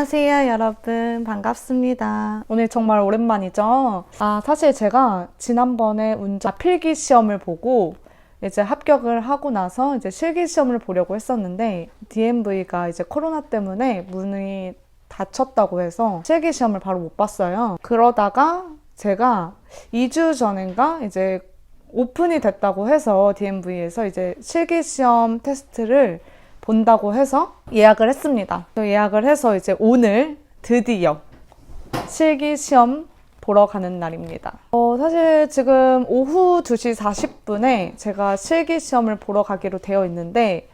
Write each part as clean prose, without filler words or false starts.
안녕하세요, 여러분. 반갑습니다. 오늘 정말 오랜만이죠? 사실 제가 지난번에 운전 필기 시험을 보고 이제 합격을 하고 나서 이제 실기 시험을 보려고 했었는데 DMV가 이제 코로나 때문에 문이 닫혔다고 해서 실기 시험을 바로 못 봤어요. 그러다가 제가 2주 전인가 이제 오픈이 됐다고 해서 DMV에서 이제 실기 시험 테스트를 본다고 해서 예약을 했습니다. 예약을 해서 이제 오늘 드디어 실기 시험 보러 가는 날입니다. 사실 지금 오후 2시 40분에 제가 실기 시험을 보러 가기로 되어 있는데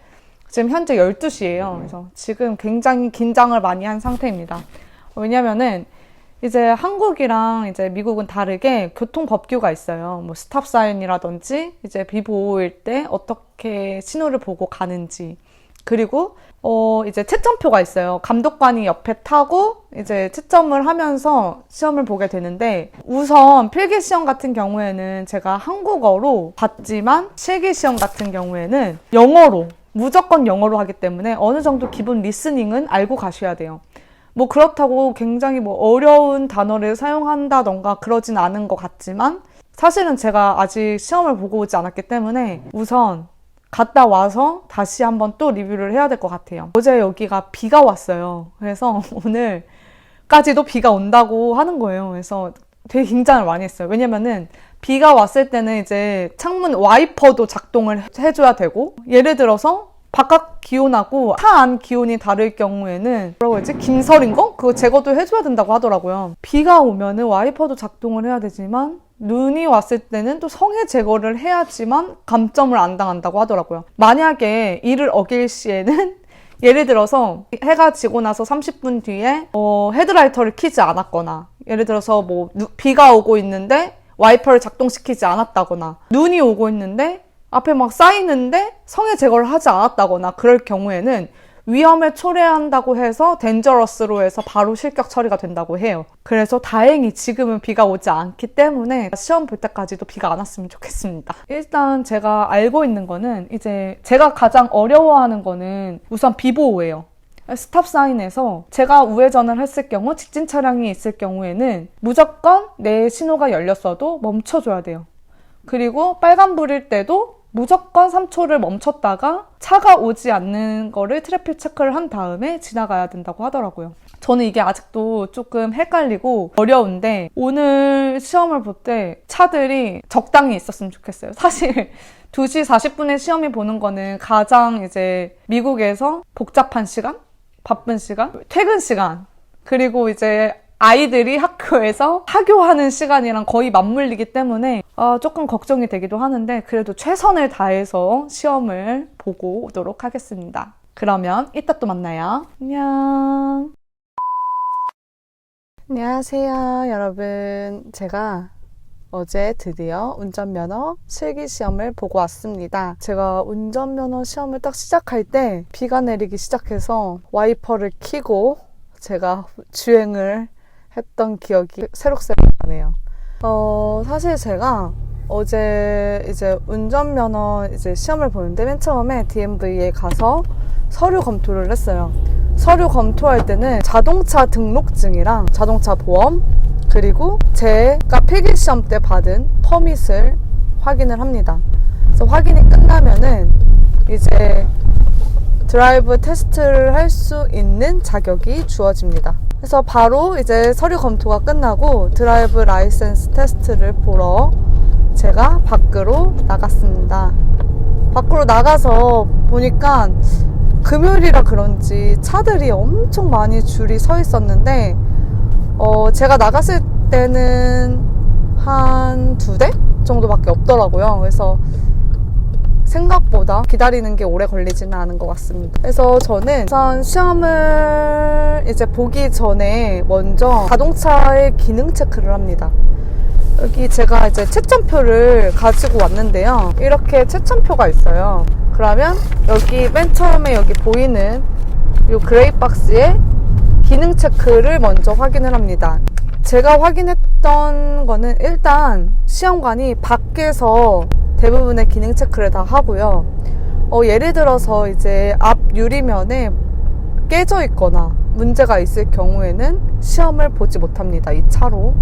지금 현재 12시예요. 그래서 지금 굉장히 긴장을 많이 한 상태입니다. 왜냐면은 이제 한국이랑 이제 미국은 다르게 교통법규가 있어요. 뭐 스탑 사인이라든지 이제 비보호일 때 어떻게 신호를 보고 가는지, 그리고 이제 채점표가 있어요. 감독관이 옆에 타고 이제 채점을 하면서 시험을 보게 되는데, 우선 필기 시험 같은 경우에는 제가 한국어로 봤지만 실기 시험 같은 경우에는 영어로, 무조건 영어로 하기 때문에 어느 정도 기본 리스닝은 알고 가셔야 돼요. 뭐 그렇다고 굉장히 뭐 어려운 단어를 사용한다던가 그러진 않은 것 같지만, 사실은 제가 아직 시험을 보고 오지 않았기 때문에 우선 갔다 와서 다시 한번 또 리뷰를 해야 될 것 같아요. 어제 여기가 비가 왔어요. 그래서 오늘까지도 비가 온다고 하는 거예요. 그래서 되게 긴장을 많이 했어요. 왜냐면은 비가 왔을 때는 이제 창문 와이퍼도 작동을 해줘야 되고, 예를 들어서 바깥 기온하고 차 안 기온이 다를 경우에는 뭐라고 해야지? 김설인 거? 그거 제거도 해줘야 된다고 하더라고요. 비가 오면은 와이퍼도 작동을 해야 되지만 눈이 왔을 때는 또 성해 제거를 해야지만 감점을 안 당한다고 하더라고요. 만약에 이를 어길 시에는 예를 들어서 해가 지고 나서 30분 뒤에 헤드라이터를 켜지 않았거나, 예를 들어서 뭐 비가 오고 있는데 와이퍼를 작동시키지 않았다거나, 눈이 오고 있는데 앞에 막 쌓이는데 성해 제거를 하지 않았다거나, 그럴 경우에는 위험에 초래한다고 해서 덴저러스로 해서 바로 실격 처리가 된다고 해요. 그래서 다행히 지금은 비가 오지 않기 때문에 시험 볼 때까지도 비가 안 왔으면 좋겠습니다. 일단 제가 알고 있는 거는, 이제 제가 가장 어려워하는 거는 우선 비보호예요. 스탑 사인에서 제가 우회전을 했을 경우, 직진 차량이 있을 경우에는 무조건 내 신호가 열렸어도 멈춰줘야 돼요. 그리고 빨간불일 때도 무조건 3초를 멈췄다가 차가 오지 않는 거를 트래픽 체크를 한 다음에 지나가야 된다고 하더라고요. 저는 이게 아직도 조금 헷갈리고 어려운데, 오늘 시험을 볼 때 차들이 적당히 있었으면 좋겠어요. 사실 2시 40분에 시험이 보는 거는 가장 이제 미국에서 복잡한 시간? 바쁜 시간? 퇴근 시간? 그리고 이제 아이들이 학교에서 하교하는 시간이랑 거의 맞물리기 때문에 조금 걱정이 되기도 하는데, 그래도 최선을 다해서 시험을 보고 오도록 하겠습니다. 그러면 이따 또 만나요. 안녕. 안녕하세요, 여러분. 제가 어제 드디어 운전면허 실기시험을 보고 왔습니다. 제가 운전면허 시험을 딱 시작할 때 비가 내리기 시작해서 와이퍼를 켜고 제가 주행을 했던 기억이 새록새록하네요. 사실 제가 어제 이제 운전면허 이제 시험을 보는데, 맨 처음에 DMV에 가서 서류 검토를 했어요. 서류 검토할 때는 자동차 등록증이랑 자동차 보험, 그리고 제가 필기시험 때 받은 퍼밋을 확인을 합니다. 그래서 확인이 끝나면은 이제 드라이브 테스트를 할 수 있는 자격이 주어집니다. 그래서 바로 이제 서류 검토가 끝나고 드라이브 라이센스 테스트를 보러 제가 밖으로 나갔습니다. 밖으로 나가서 보니까 금요일이라 그런지 차들이 엄청 많이 줄이 서 있었는데, 제가 나갔을 때는 한 2대 정도밖에 없더라고요. 그래서 생각보다 기다리는 게 오래 걸리지는 않은 것 같습니다. 그래서 저는 우선 시험을 이제 보기 전에 먼저 자동차의 기능 체크를 합니다. 여기 제가 이제 채점표를 가지고 왔는데요. 이렇게 채점표가 있어요. 그러면 여기 맨 처음에 여기 보이는 이 그레이 박스에 기능 체크를 먼저 확인을 합니다. 제가 확인했던 거는 일단 시험관이 밖에서 대부분의 기능 체크를 다 하고요. 예를 들어서 이제 앞 유리면에 깨져 있거나 문제가 있을 경우에는 시험을 보지 못합니다. 이 차로.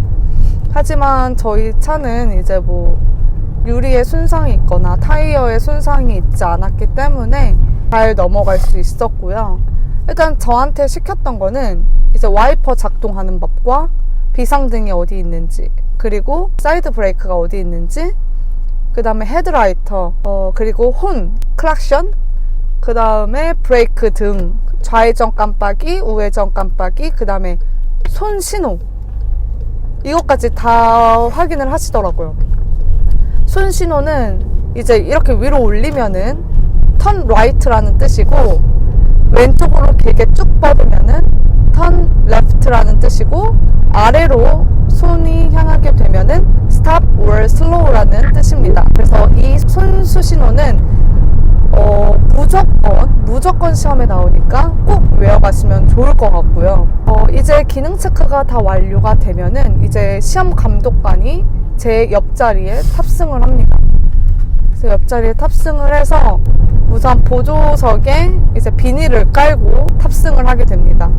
하지만 저희 차는 이제 뭐 유리에 손상이 있거나 타이어에 손상이 있지 않았기 때문에 잘 넘어갈 수 있었고요. 일단 저한테 시켰던 거는 이제 와이퍼 작동하는 법과 비상등이 어디 있는지, 그리고 사이드 브레이크가 어디 있는지, 그 다음에 헤드라이터, 그리고 혼, 클락션, 그 다음에 브레이크 등, 좌회전 깜빡이, 우회전 깜빡이, 그 다음에 손 신호, 이것까지 다 확인을 하시더라고요. 손 신호는 이제 이렇게 위로 올리면은 턴 라이트라는 뜻이고, 왼쪽으로 길게 쭉 뻗으면은 턴 레프트라는 뜻이고, 아래로 손이 향하게 되면은 stop or slow라는 뜻입니다. 그래서 이 손수 신호는 무조건 시험에 나오니까 꼭 외워가시면 좋을 것 같고요. 이제 기능 체크가 다 완료가 되면은 이제 시험 감독관이 제 옆자리에 탑승을 합니다. 그래서 옆자리에 탑승을 해서 우선 보조석에 이제 비닐을 깔고 탑승을 하게 됩니다.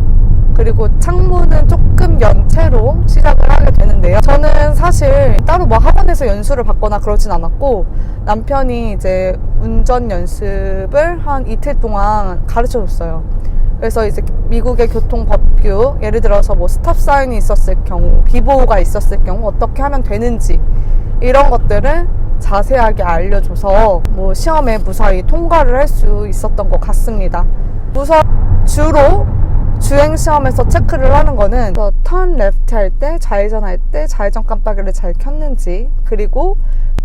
그리고 창문은 조금 연 채로 시작을 하게 되는데요. 저는 사실 따로 뭐 학원에서 연수를 받거나 그러진 않았고, 남편이 이제 운전 연습을 한 이틀 동안 가르쳐 줬어요. 그래서 이제 미국의 교통법규, 예를 들어서 뭐 스탑 사인이 있었을 경우, 비보호가 있었을 경우 어떻게 하면 되는지, 이런 것들을 자세하게 알려줘서 뭐 시험에 무사히 통과를 할 수 있었던 것 같습니다. 우선 주로 주행시험에서 체크를 하는 거는 턴 레프트 할 때, 좌회전 할 때 좌회전 깜빡이를 잘 켰는지, 그리고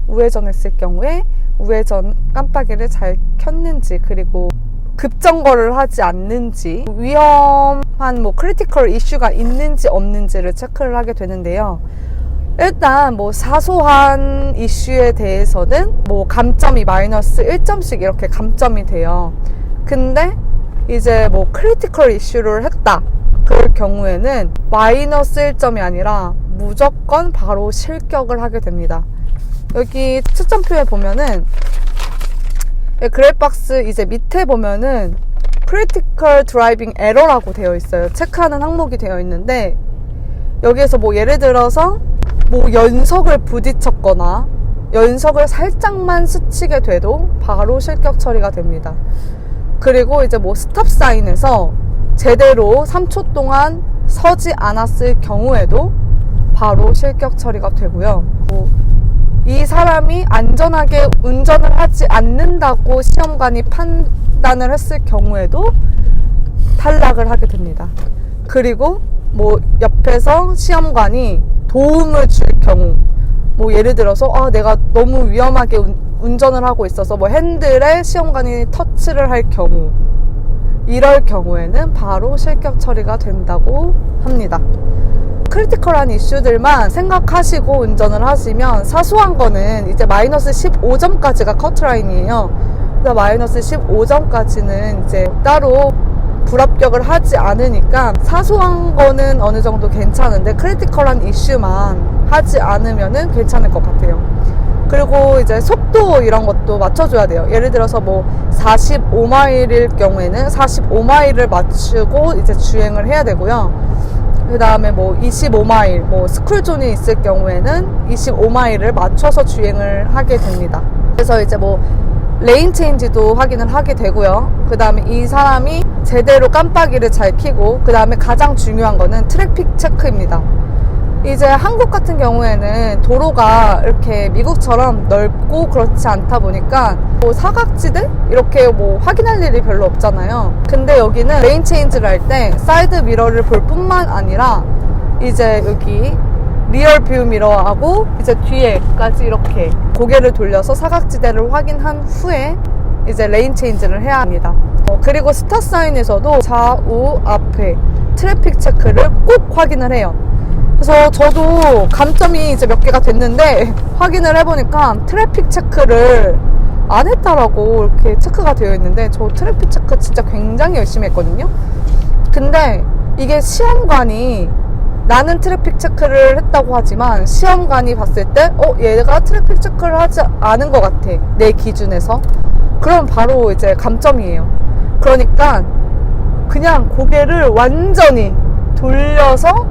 우회전 했을 경우에 우회전 깜빡이를 잘 켰는지, 그리고 급정거를 하지 않는지, 위험한 뭐 크리티컬 이슈가 있는지 없는지를 체크를 하게 되는데요. 일단 뭐 사소한 이슈에 대해서는 뭐 감점이 마이너스 1점씩 이렇게 감점이 돼요. 근데 이제 뭐 크리티컬 이슈를 했다, 그럴 경우에는 마이너스 1점이 아니라 무조건 바로 실격을 하게 됩니다. 여기 채점표에 보면은 그레이박스 이제 밑에 보면은 크리티컬 드라이빙 에러라고 되어 있어요. 체크하는 항목이 되어 있는데, 여기에서 뭐 예를 들어서 뭐 연석을 부딪혔거나 연석을 살짝만 스치게 돼도 바로 실격 처리가 됩니다. 그리고 이제 뭐 스탑 사인에서 제대로 3초 동안 서지 않았을 경우에도 바로 실격 처리가 되고요. 이 사람이 안전하게 운전을 하지 않는다고 시험관이 판단을 했을 경우에도 탈락을 하게 됩니다. 그리고 뭐 옆에서 시험관이 도움을 줄 경우, 뭐 예를 들어서 내가 너무 위험하게 운전을 하고 있어서 뭐 핸들에 시험관이 터치를 할 경우, 이럴 경우에는 바로 실격 처리가 된다고 합니다. 크리티컬한 이슈들만 생각하시고 운전을 하시면, 사소한 거는 이제 마이너스 15점까지가 커트라인이에요. 그래서 마이너스 15점까지는 이제 따로 불합격을 하지 않으니까 사소한 거는 어느 정도 괜찮은데 크리티컬한 이슈만 하지 않으면은 괜찮을 것 같아요. 그리고 이제 속도 이런 것도 맞춰줘야 돼요. 예를 들어서 뭐 45마일일 경우에는 45마일을 맞추고 이제 주행을 해야 되고요. 그 다음에 뭐 25마일, 뭐 스쿨존이 있을 경우에는 25마일을 맞춰서 주행을 하게 됩니다. 그래서 이제 뭐 레인 체인지도 확인을 하게 되고요. 그 다음에 이 사람이 제대로 깜빡이를 잘 켜고, 그 다음에 가장 중요한 거는 트래픽 체크입니다. 이제 한국 같은 경우에는 도로가 이렇게 미국처럼 넓고 그렇지 않다 보니까 뭐 사각지대? 이렇게 뭐 확인할 일이 별로 없잖아요. 근데 여기는 레인 체인지를 할 때 사이드 미러를 볼 뿐만 아니라 이제 여기 리얼 뷰 미러하고 이제 뒤에까지 이렇게 고개를 돌려서 사각지대를 확인한 후에 이제 레인 체인지를 해야 합니다. 그리고 스타 사인에서도 좌우 앞에 트래픽 체크를 꼭 확인을 해요. 그래서 저도 감점이 이제 몇 개가 됐는데 확인을 해보니까 트래픽 체크를 안 했다라고 이렇게 체크가 되어 있는데, 저 트래픽 체크 진짜 굉장히 열심히 했거든요. 근데 이게 시험관이, 나는 트래픽 체크를 했다고 하지만 시험관이 봤을 때 얘가 트래픽 체크를 하지 않은 것 같아, 내 기준에서. 그럼 바로 이제 감점이에요. 그러니까 그냥 고개를 완전히 돌려서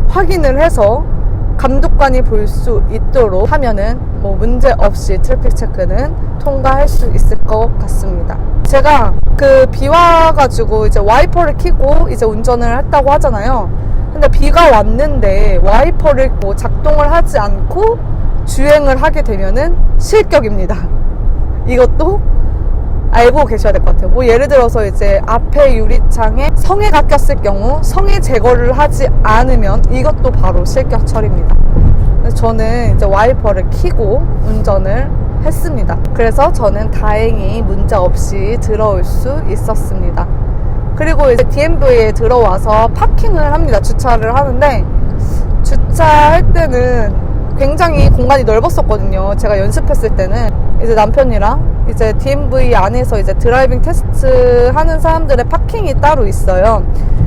확인을 해서 감독관이 볼 수 있도록 하면은 뭐 문제 없이 트래픽 체크는 통과할 수 있을 것 같습니다. 제가 그 비 와가지고 이제 와이퍼를 켜고 이제 운전을 했다고 하잖아요. 근데 비가 왔는데 와이퍼를 뭐 작동을 하지 않고 주행을 하게 되면은 실격입니다. 이것도 알고 계셔야 될 것 같아요. 뭐 예를 들어서 이제 앞에 유리창에 성에가 꼈을 경우 성에 제거를 하지 않으면 이것도 바로 실격 처리입니다. 저는 이제 와이퍼를 켜고 운전을 했습니다. 그래서 저는 다행히 문제 없이 들어올 수 있었습니다. 그리고 이제 DMV에 들어와서 파킹을 합니다. 주차를 하는데 주차할 때는 굉장히 공간이 넓었었거든요. 제가 연습했을 때는 이제 남편이랑 이제 DMV 안에서 이제 드라이빙 테스트 하는 사람들의 파킹이 따로 있어요.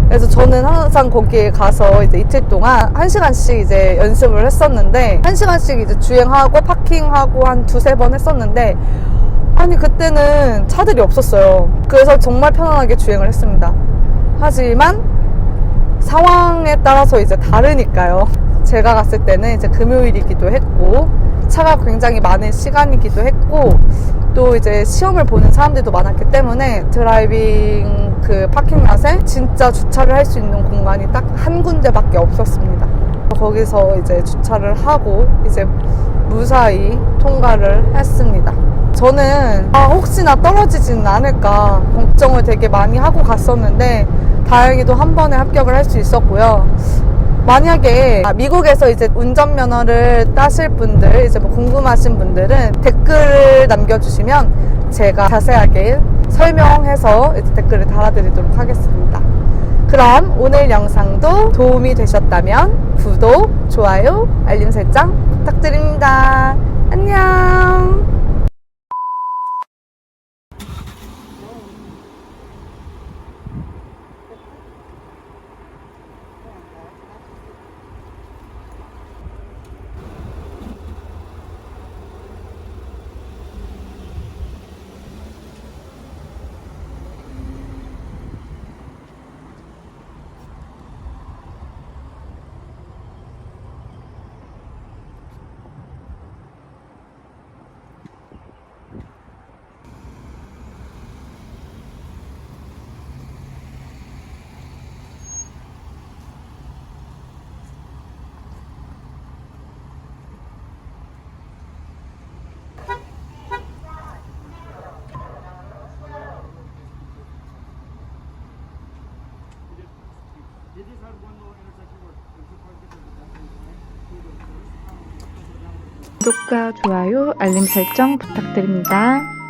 그래서 저는 항상 거기에 가서 이제 이틀 동안 1시간씩 이제 연습을 했었는데 1시간씩 이제 주행하고 파킹하고 한 두세 번 했었는데 아니 그때는 차들이 없었어요. 그래서 정말 편안하게 주행을 했습니다. 하지만 상황에 따라서 이제 다르니까요. 제가 갔을 때는 이제 금요일이기도 했고 차가 굉장히 많은 시간이기도 했고 또 이제 시험을 보는 사람들도 많았기 때문에 드라이빙 그 파킹랏에 진짜 주차를 할 수 있는 공간이 딱 한 군데밖에 없었습니다. 거기서 이제 주차를 하고 이제 무사히 통과를 했습니다. 저는 혹시나 떨어지지는 않을까 걱정을 되게 많이 하고 갔었는데 다행히도 한 번에 합격을 할 수 있었고요. 만약에 미국에서 이제 운전면허를 따실 분들, 이제 뭐 궁금하신 분들은 댓글을 남겨주시면 제가 자세하게 설명해서 이제 댓글을 달아드리도록 하겠습니다. 그럼 오늘 영상도 도움이 되셨다면 구독, 좋아요, 알림 설정 부탁드립니다. 안녕. 구독과 좋아요, 알림 설정 부탁드립니다.